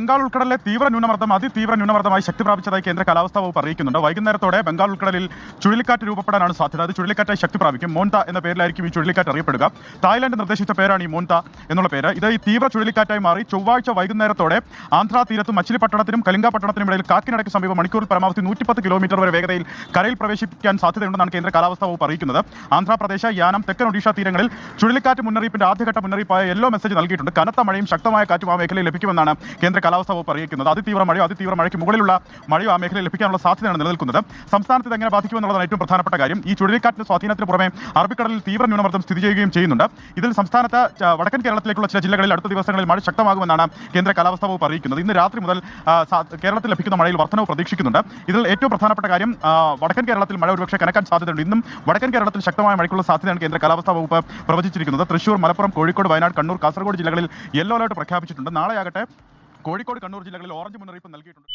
ബംഗാൾ ഉൾക്കടലിലെ തീവ്ര ന്യൂനമർദ്ദം അതിതീവ്ര ന്യൂനമർദ്ദമായി ശക്തി പ്രാപിച്ചതായി കേന്ദ്ര കാലാവസ്ഥാ വകുപ്പ് അറിയിക്കുന്നുണ്ട്. വൈകുന്നേരത്തോടെ ബംഗാൾ ഉൾക്കടലിൽ ചുഴലിക്കാറ്റ് രൂപപ്പെടാനാണ് സാധ്യത. അത് ചുഴലിക്കാറ്റായി ശക്തി പ്രാപിക്കും. മോൻത എന്ന പേരിലായിരിക്കും ഈ ചുഴലിക്കാറ്റ് അറിയപ്പെടുക. തായ്ലാന്റ് നിർദ്ദേശിച്ച പേരാണ് ഈ മോൻത എന്നുള്ള പേര്. ഇത് ഈ തീവ്ര ചുഴലിക്കാറ്റായി മാറി ചൊവ്വാഴ്ച വൈകുന്നേരത്തോടെ ആന്ധ്രാ തീരത്തും മച്ചിലിപ്പട്ടണത്തിനും കലിംഗപട്ടണത്തിനും ഇടയിൽ കാക്കിനടയ്ക്ക് സമീപം മണിക്കൂറിൽ പരമാവധി 110 കിലോമീറ്റർ വരെ വേഗതയിൽ കരയിൽ പ്രവേശിക്കാൻ സാധ്യതയുണ്ടെന്നാണ് കേന്ദ്ര കാലാവസ്ഥാ വകുപ്പ് അറിയിക്കുന്നത്. ആന്ധ്രാപ്രദേശ്, യാനം, തെക്കൻ ഒഡീഷ തീരങ്ങളിൽ ചുഴലിക്കാറ്റ് മുന്നറിയിപ്പിന്റെ ആദ്യഘട്ട മുന്നറിയിപ്പായ യെല്ലോ മെസ്സേജ് നൽകിയിട്ടുണ്ട്. കനത്ത മഴയും ശക്തമായ കാറ്റും ആ മേഖലയിൽ ലഭിക്കുമെന്നാണ് കേന്ദ്ര കാലാവസ്ഥാ വകുപ്പ് അറിയിക്കുന്നത്. അതിതീവ്ര മഴയ്ക്ക് മുകളിലുള്ള മഴയോ ആ മേഖലയിൽ ലഭിക്കാനുള്ള സാധ്യതയാണ് നിലനിൽക്കുന്നത്. സംസ്ഥാനത്ത് ഇത് എങ്ങനെ ബാധിക്കുമെന്നുള്ളതാണ് ഏറ്റവും പ്രധാനപ്പെട്ട കാര്യം. ഈ ചുഴലിക്കാറ്റിന്റെ സ്വാധീനത്തിന് പുറമെ അറബിക്കടലിൽ തീവ്ര ന്യൂനമർദ്ദം സ്ഥിതി ചെയ്യുകയും ചെയ്യുന്നുണ്ട്. ഇതിൽ സംസ്ഥാനത്ത് വടക്കൻ കേരളത്തിലേക്കുള്ള ചില ജില്ലകളിൽ അടുത്ത ദിവസങ്ങളിൽ മഴ ശക്തമാകുമെന്നാണ് കേന്ദ്ര കാലാവസ്ഥാ വകുപ്പ് അറിയിക്കുന്നത്. ഇന്ന് രാത്രി മുതൽ കേരളത്തിൽ ലഭിക്കുന്ന മഴയിൽ വർധനവ് പ്രതീക്ഷിക്കുന്നുണ്ട്. ഇതിൽ ഏറ്റവും പ്രധാനപ്പെട്ട കാര്യം വടക്കൻ കേരളത്തിൽ മഴ ഒരുപക്ഷെ കനക്കാൻ സാധ്യതയുണ്ട്. ഇന്നും വടക്കൻ കേരളത്തിൽ ശക്തമായ മഴയ്ക്കുള്ള സാധ്യതയാണ് കേന്ദ്ര കാലാവസ്ഥാ വകുപ്പ് പ്രവചിച്ചിരിക്കുന്നത്. തൃശൂർ, മലപ്പുറം, കോഴിക്കോട്, വയനാട്, കണ്ണൂർ, കാസർഗോഡ് ജില്ലകളിൽ യെല്ലോ അലർട്ട് പ്രഖ്യാപിച്ചിട്ടുണ്ട്. നാളെയാകട്ടെ കോഴിക്കോട്, കണ്ണൂർ ജില്ലകളിൽ ഓറഞ്ച് മുന്നറിയിപ്പ് നൽകിയിട്ടുണ്ട്.